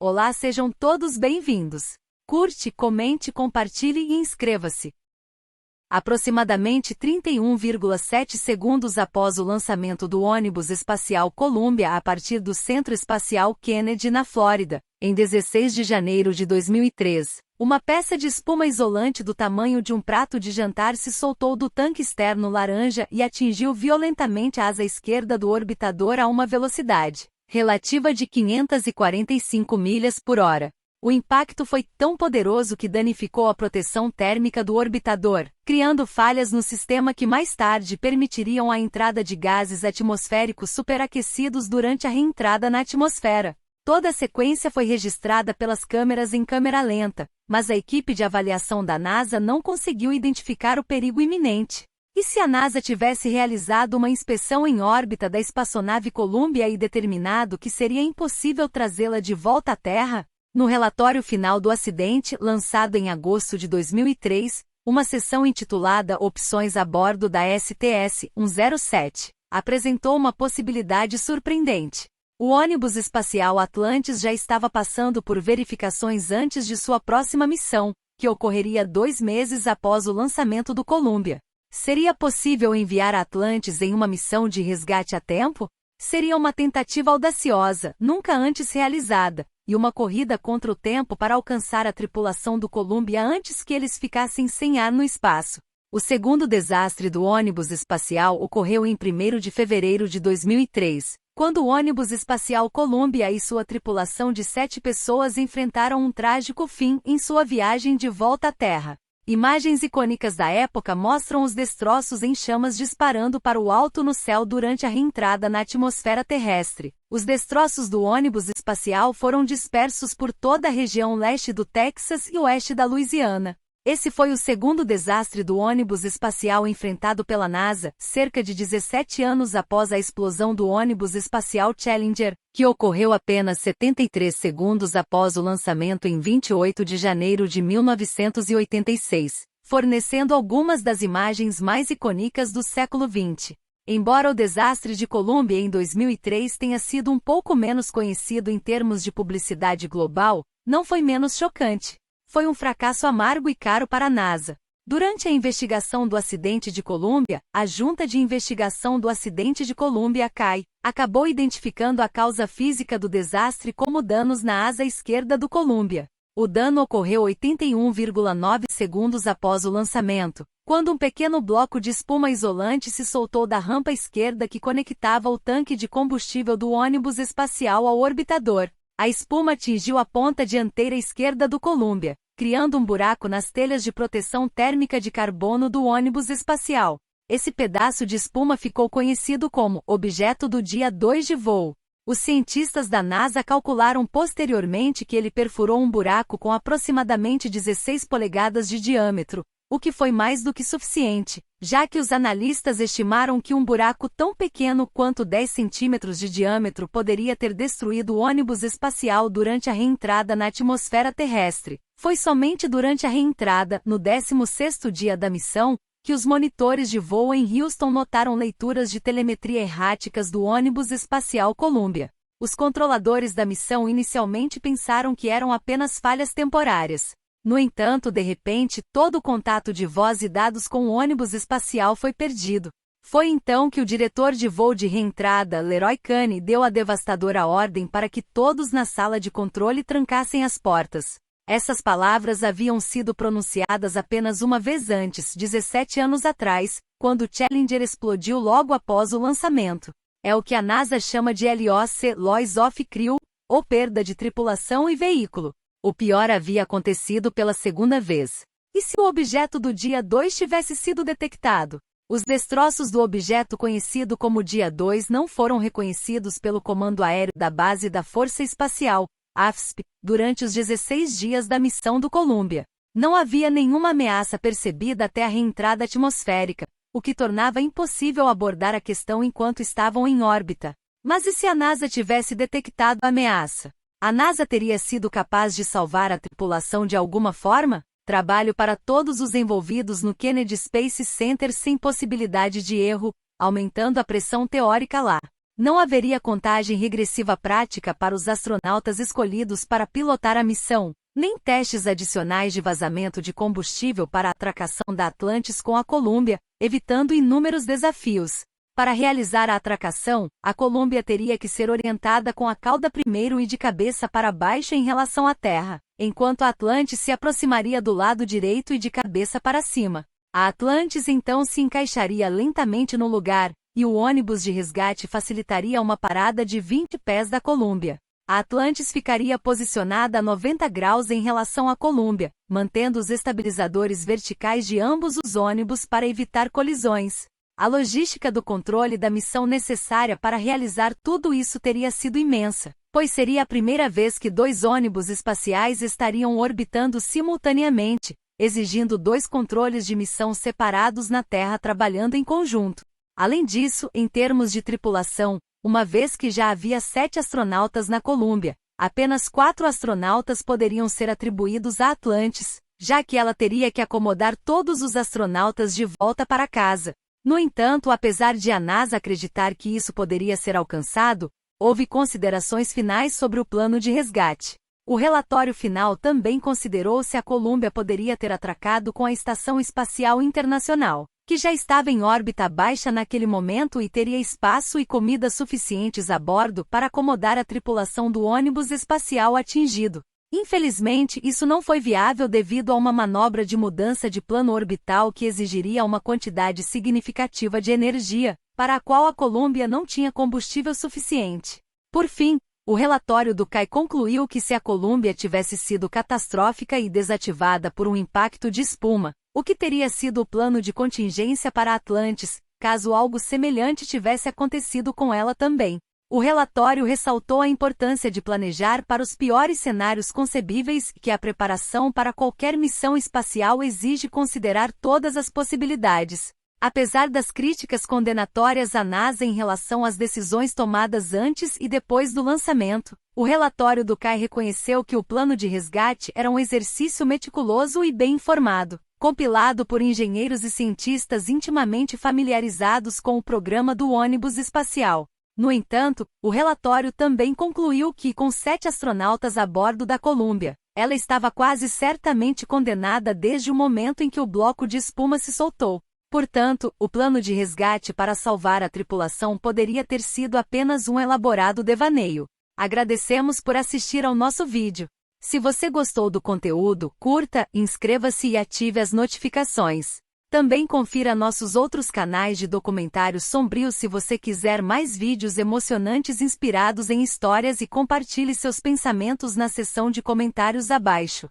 Olá, sejam todos bem-vindos. Curte, comente, compartilhe e inscreva-se. Aproximadamente 31,7 segundos após o lançamento do ônibus espacial Columbia a partir do Centro Espacial Kennedy na Flórida, em 16 de janeiro de 2003, uma peça de espuma isolante do tamanho de um prato de jantar se soltou do tanque externo laranja e atingiu violentamente a asa esquerda do orbitador a uma velocidade relativa de 545 milhas por hora. O impacto foi tão poderoso que danificou a proteção térmica do orbitador, criando falhas no sistema que mais tarde permitiriam a entrada de gases atmosféricos superaquecidos durante a reentrada na atmosfera. Toda a sequência foi registrada pelas câmeras em câmera lenta, mas a equipe de avaliação da NASA não conseguiu identificar o perigo iminente. E se a NASA tivesse realizado uma inspeção em órbita da espaçonave Columbia e determinado que seria impossível trazê-la de volta à Terra? No relatório final do acidente, lançado em agosto de 2003, uma seção intitulada Opções a bordo da STS-107 apresentou uma possibilidade surpreendente. O ônibus espacial Atlantis já estava passando por verificações antes de sua próxima missão, que ocorreria 2 meses após o lançamento do Columbia. Seria possível enviar a Atlantis em uma missão de resgate a tempo? Seria uma tentativa audaciosa, nunca antes realizada, e uma corrida contra o tempo para alcançar a tripulação do Columbia antes que eles ficassem sem ar no espaço. O segundo desastre do ônibus espacial ocorreu em 1º de fevereiro de 2003, quando o ônibus espacial Columbia e sua tripulação de 7 pessoas enfrentaram um trágico fim em sua viagem de volta à Terra. Imagens icônicas da época mostram os destroços em chamas disparando para o alto no céu durante a reentrada na atmosfera terrestre. Os destroços do ônibus espacial foram dispersos por toda a região leste do Texas e oeste da Louisiana. Esse foi o segundo desastre do ônibus espacial enfrentado pela NASA, cerca de 17 anos após a explosão do ônibus espacial Challenger, que ocorreu apenas 73 segundos após o lançamento em 28 de janeiro de 1986, fornecendo algumas das imagens mais icônicas do século XX. Embora o desastre de Columbia em 2003 tenha sido um pouco menos conhecido em termos de publicidade global, não foi menos chocante. Foi um fracasso amargo e caro para a NASA. Durante a investigação do acidente de Columbia, a Junta de Investigação do Acidente de Columbia (CAI) acabou identificando a causa física do desastre como danos na asa esquerda do Columbia. O dano ocorreu 81,9 segundos após o lançamento, quando um pequeno bloco de espuma isolante se soltou da rampa esquerda que conectava o tanque de combustível do ônibus espacial ao orbitador. A espuma atingiu a ponta dianteira esquerda do Columbia, criando um buraco nas telhas de proteção térmica de carbono do ônibus espacial. Esse pedaço de espuma ficou conhecido como objeto do dia 2 de voo. Os cientistas da NASA calcularam posteriormente que ele perfurou um buraco com aproximadamente 16 polegadas de diâmetro, o que foi mais do que suficiente, já que os analistas estimaram que um buraco tão pequeno quanto 10 centímetros de diâmetro poderia ter destruído o ônibus espacial durante a reentrada na atmosfera terrestre. Foi somente durante a reentrada, no 16º dia da missão, que os monitores de voo em Houston notaram leituras de telemetria erráticas do ônibus espacial Columbia. Os controladores da missão inicialmente pensaram que eram apenas falhas temporárias. No entanto, de repente, todo o contato de voz e dados com o ônibus espacial foi perdido. Foi então que o diretor de voo de reentrada, Leroy Kane, deu a devastadora ordem para que todos na sala de controle trancassem as portas. Essas palavras haviam sido pronunciadas apenas uma vez antes, 17 anos atrás, quando o Challenger explodiu logo após o lançamento. É o que a NASA chama de LOC, Loss of Crew, ou perda de tripulação e veículo. O pior havia acontecido pela segunda vez. E se o objeto do dia 2 tivesse sido detectado? Os destroços do objeto conhecido como dia 2 não foram reconhecidos pelo Comando Aéreo da Base da Força Espacial, AFSP, durante os 16 dias da missão do Columbia. Não havia nenhuma ameaça percebida até a reentrada atmosférica, o que tornava impossível abordar a questão enquanto estavam em órbita. Mas e se a NASA tivesse detectado a ameaça? A NASA teria sido capaz de salvar a tripulação de alguma forma? Trabalho para todos os envolvidos no Kennedy Space Center sem possibilidade de erro, aumentando a pressão teórica lá. Não haveria contagem regressiva prática para os astronautas escolhidos para pilotar a missão, nem testes adicionais de vazamento de combustível para a atracação da Atlantis com a Columbia, evitando inúmeros desafios. Para realizar a atracação, a Columbia teria que ser orientada com a cauda primeiro e de cabeça para baixo em relação à Terra, enquanto a Atlantis se aproximaria do lado direito e de cabeça para cima. A Atlantis então se encaixaria lentamente no lugar, e o ônibus de resgate facilitaria uma parada de 20 pés da Columbia. A Atlantis ficaria posicionada a 90 graus em relação à Columbia, mantendo os estabilizadores verticais de ambos os ônibus para evitar colisões. A logística do controle da missão necessária para realizar tudo isso teria sido imensa, pois seria a primeira vez que 2 ônibus espaciais estariam orbitando simultaneamente, exigindo 2 controles de missão separados na Terra trabalhando em conjunto. Além disso, em termos de tripulação, uma vez que já havia 7 astronautas na Columbia, apenas 4 astronautas poderiam ser atribuídos à Atlantis, já que ela teria que acomodar todos os astronautas de volta para casa. No entanto, apesar de a NASA acreditar que isso poderia ser alcançado, houve considerações finais sobre o plano de resgate. O relatório final também considerou se a Columbia poderia ter atracado com a Estação Espacial Internacional, que já estava em órbita baixa naquele momento e teria espaço e comida suficientes a bordo para acomodar a tripulação do ônibus espacial atingido. Infelizmente, isso não foi viável devido a uma manobra de mudança de plano orbital que exigiria uma quantidade significativa de energia, para a qual a Columbia não tinha combustível suficiente. Por fim, o relatório do CAI concluiu que se a Columbia tivesse sido catastrófica e desativada por um impacto de espuma, o que teria sido o plano de contingência para Atlantis, caso algo semelhante tivesse acontecido com ela também. O relatório ressaltou a importância de planejar para os piores cenários concebíveis e que a preparação para qualquer missão espacial exige considerar todas as possibilidades. Apesar das críticas condenatórias à NASA em relação às decisões tomadas antes e depois do lançamento, o relatório do CAI reconheceu que o plano de resgate era um exercício meticuloso e bem informado, compilado por engenheiros e cientistas intimamente familiarizados com o programa do ônibus espacial. No entanto, o relatório também concluiu que, com 7 astronautas a bordo da Columbia, ela estava quase certamente condenada desde o momento em que o bloco de espuma se soltou. Portanto, o plano de resgate para salvar a tripulação poderia ter sido apenas um elaborado devaneio. Agradecemos por assistir ao nosso vídeo. Se você gostou do conteúdo, curta, inscreva-se e ative as notificações. Também confira nossos outros canais de documentários sombrios se você quiser mais vídeos emocionantes inspirados em histórias e compartilhe seus pensamentos na seção de comentários abaixo.